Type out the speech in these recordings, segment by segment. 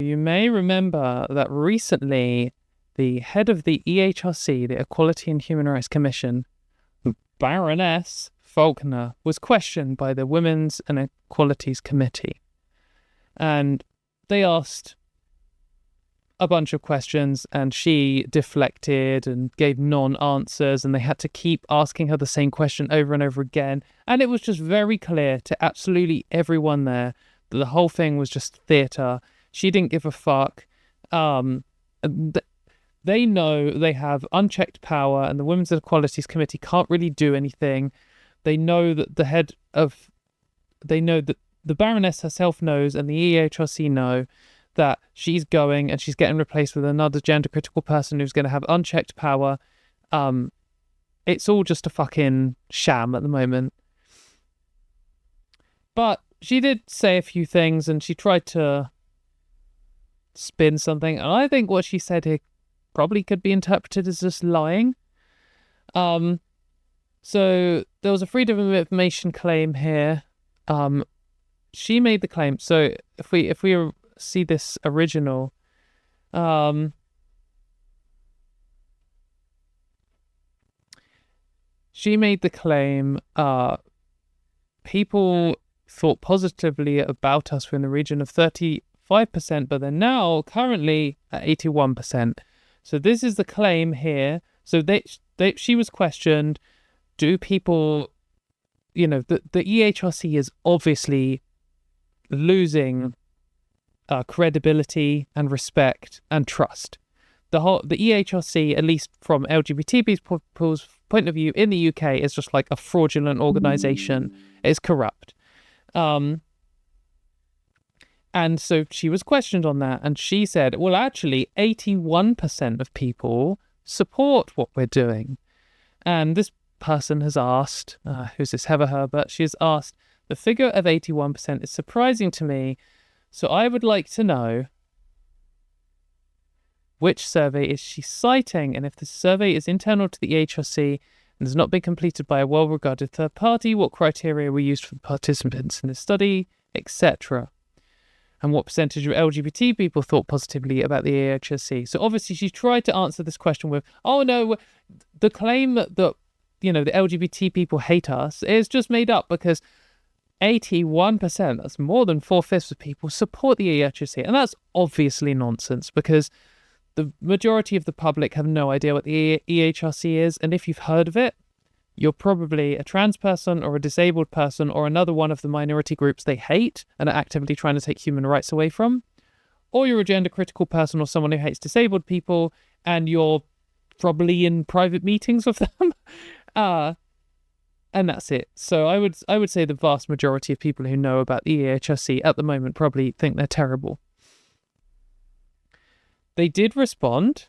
you may remember that recently the head of the EHRC, the Equality and Human Rights Commission, Baroness Falkner, was questioned by the Women's and Equalities Committee. And they asked a bunch of questions and she deflected and gave non-answers, and they had to keep asking her the same question over and over again. And it was just very clear to absolutely everyone there that the whole thing was just theatre. She didn't give a fuck. They know they have unchecked power and the Women's Equalities Committee can't really do anything. They know that the Baroness herself knows, and the EHRC know, that she's going and she's getting replaced with another gender critical person who's going to have unchecked power. It's all just a fucking sham at the moment. But she did say a few things and she tried to spin something. And I think what she said here probably could be interpreted as just lying. So there was a freedom of information claim here. She made the claim. So if we see this original, she made the claim, people thought positively about us were in the region of 35%, but they're now currently at 81%. So this is the claim here. So she was questioned, do people, the EHRC is obviously losing credibility and respect and trust. The EHRC, at least from LGBT people's point of view in the UK, is just like a fraudulent organisation. It's corrupt. And so she was questioned on that, and she said, well, actually 81% of people support what we're doing. And this person has asked, who's this, Heather Herbert, she has asked, the figure of 81% is surprising to me. So I would like to know which survey is she citing, and if the survey is internal to the EHRC and has not been completed by a well-regarded third party, what criteria were used for the participants in the study, etc. And what percentage of LGBT people thought positively about the EHRC. So obviously she tried to answer this question with, oh no, the claim that the LGBT people hate us is just made up because 81%, that's more than 4/5 of people, support the EHRC. And that's obviously nonsense, because the majority of the public have no idea what the EHRC is. And if you've heard of it, you're probably a trans person or a disabled person or another one of the minority groups they hate and are actively trying to take human rights away from. Or you're a gender critical person or someone who hates disabled people and you're probably in private meetings with them. And that's it. So I would say the vast majority of people who know about the EHRC at the moment probably think they're terrible. They did respond,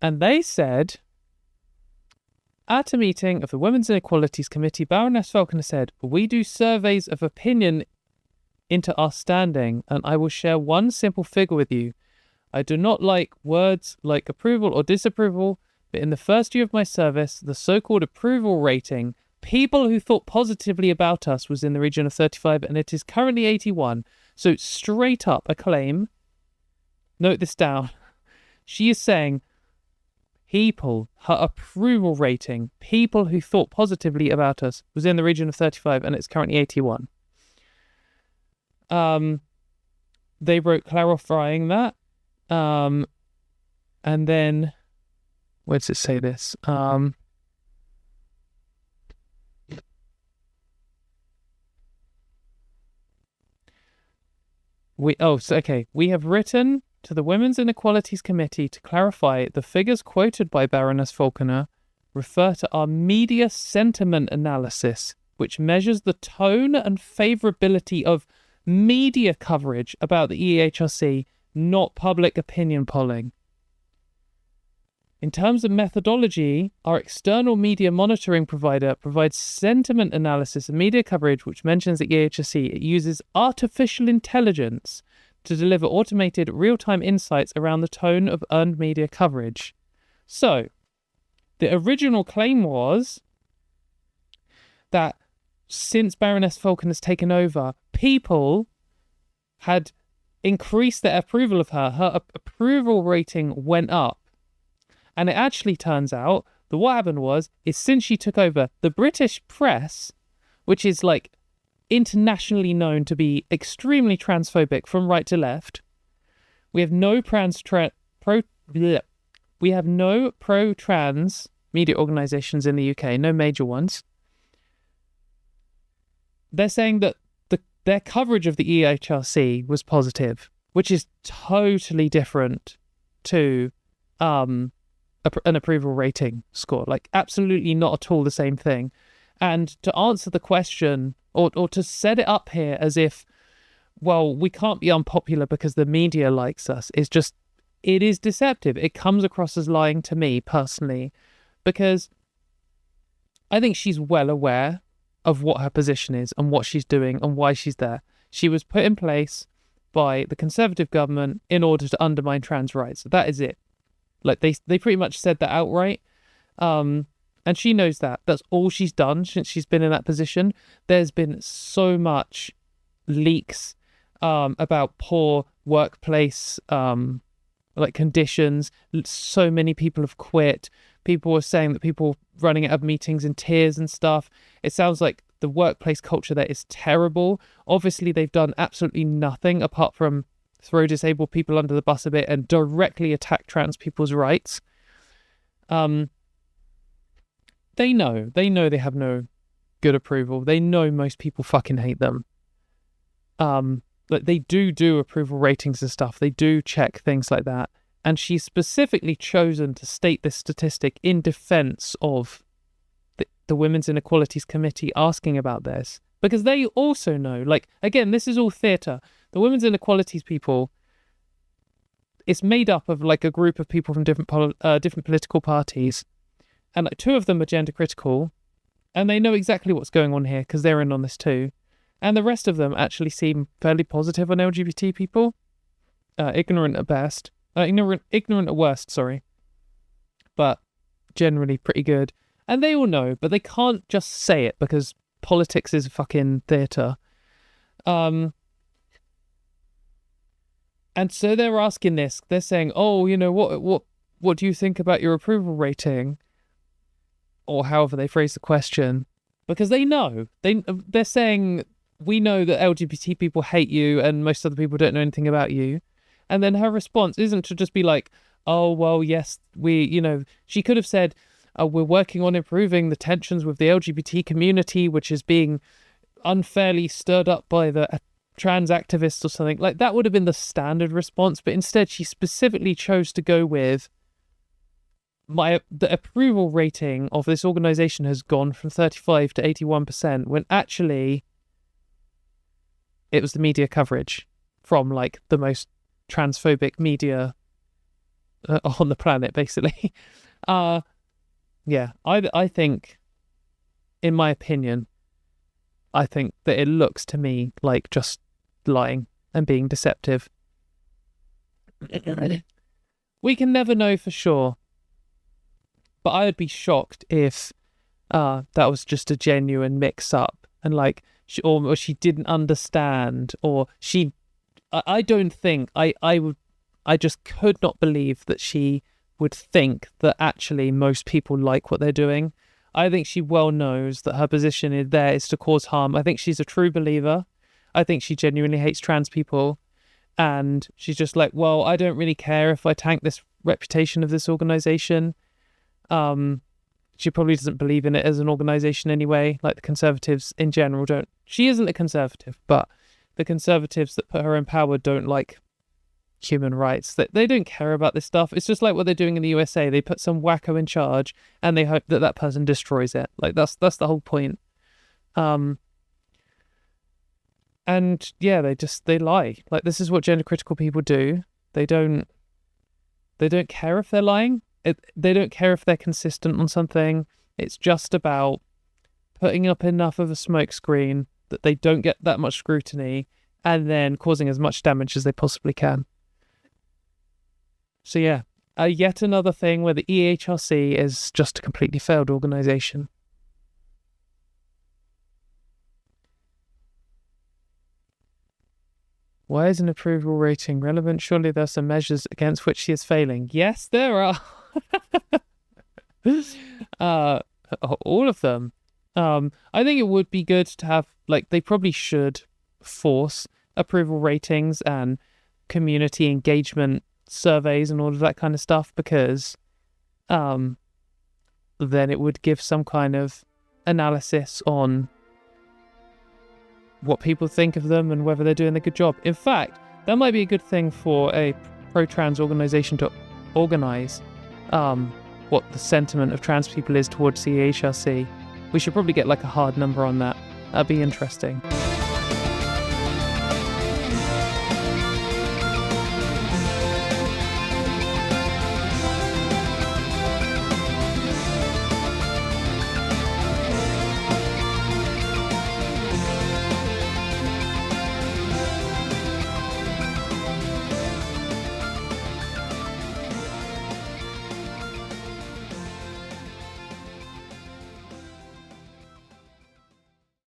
and they said, at a meeting of the Women's and Equalities Committee, Baroness Falkner said, we do surveys of opinion into our standing, and I will share one simple figure with you. I do not like words like approval or disapproval, but in the first year of my service, the so-called approval rating, people who thought positively about us, was in the region of 35, and it is currently 81. So straight up a claim. Note this down. She is saying her approval rating, people who thought positively about us, was in the region of 35, and it's currently 81. They wrote clarifying that. And then, where does it say this? We have written to the Women's and Equalities Committee to clarify the figures quoted by Baroness Falkner refer to our media sentiment analysis, which measures the tone and favourability of media coverage about the EHRC, not public opinion polling. In terms of methodology, our external media monitoring provider provides sentiment analysis and media coverage which mentions the EHRC. It uses artificial intelligence to deliver automated real-time insights around the tone of earned media coverage. So, the original claim was that since Baroness Falkner has taken over, people had increased their approval of her. Her approval rating went up. And it actually turns out that what happened is since she took over, the British press, which is like internationally known to be extremely transphobic from right to left, we have no pro-trans media organisations in the UK, no major ones. They're saying that their coverage of the EHRC was positive, which is totally different to an approval rating score. Like, absolutely not at all the same thing. And to answer the question, or to set it up here as if, well, we can't be unpopular because the media likes us, it is deceptive. It comes across as lying to me personally, because I think she's well aware of what her position is and what she's doing and why she's there. She was put in place by the Conservative government in order to undermine trans rights. That is it. Like, they pretty much said that outright. And she knows that. That's all she's done since she's been in that position. There's been so much leaks about poor workplace conditions. So many people have quit. People were saying that people running out of meetings in tears and stuff. It sounds like the workplace culture there is terrible. Obviously, they've done absolutely nothing apart from throw disabled people under the bus a bit and directly attack trans people's rights. They know they have no good approval. They know most people fucking hate them. Like, they do approval ratings and stuff. They do check things like that. And she's specifically chosen to state this statistic in defense of the Women's Inequalities Committee asking about this, because they also know, like, again, this is all theatre. The Women's Inequalities people, it's made up of like a group of people from different political parties, and like 2 of them are gender critical, and they know exactly what's going on here because they're in on this too. And the rest of them actually seem fairly positive on LGBT people, ignorant at best. Ignorant at worst, sorry. But generally pretty good. And they all know, but they can't just say it because politics is fucking theatre. And so they're asking this. They're saying, oh, you know, what do you think about your approval rating? Or however they phrase the question. Because they know. They're saying, we know that LGBT people hate you and most other people don't know anything about you. And then her response isn't to just be like, oh, well, yes, she could have said, we're working on improving the tensions with the LGBT community, which is being unfairly stirred up by the trans activists or something. Like, that would have been the standard response. But instead, she specifically chose to go with, the approval rating of this organization has gone from 35 to 81%, when actually it was the media coverage from like the most transphobic media on the planet, basically. Yeah, I think, in my opinion, I think that it looks to me like just lying and being deceptive. We can never know for sure, but I would be shocked if that was just a genuine mix-up and like or she didn't understand, or I don't think I just could not believe that she would think that actually most people like what they're doing. I think she well knows that her position is to cause harm. I think she's a true believer. I think she genuinely hates trans people. And she's just like, well, I don't really care if I tank this reputation of this organization. She probably doesn't believe in it as an organization anyway. Like, the Conservatives in general don't. She isn't a Conservative, but the Conservatives that put her in power don't like human rights. They don't care about this stuff. It's just like what they're doing in the USA. They put some wacko in charge and they hope that that person destroys it. Like, that's the whole point. And yeah, they lie. Like, this is what gender critical people do. They don't care if they're lying. They don't care if they're consistent on something. It's just about putting up enough of a smokescreen that they don't get that much scrutiny and then causing as much damage as they possibly can. So yeah, yet another thing where the EHRC is just a completely failed organisation. Why is an approval rating relevant? Surely there are some measures against which she is failing. Yes, there are. All of them. I think it would be good to have, like, they probably should force approval ratings and community engagement surveys and all of that kind of stuff, because then it would give some kind of analysis on what people think of them and whether they're doing a good job. In fact, that might be a good thing for a pro-trans organisation to organise what the sentiment of trans people is towards the EHRC. We should probably get like a hard number on that. That'd be interesting.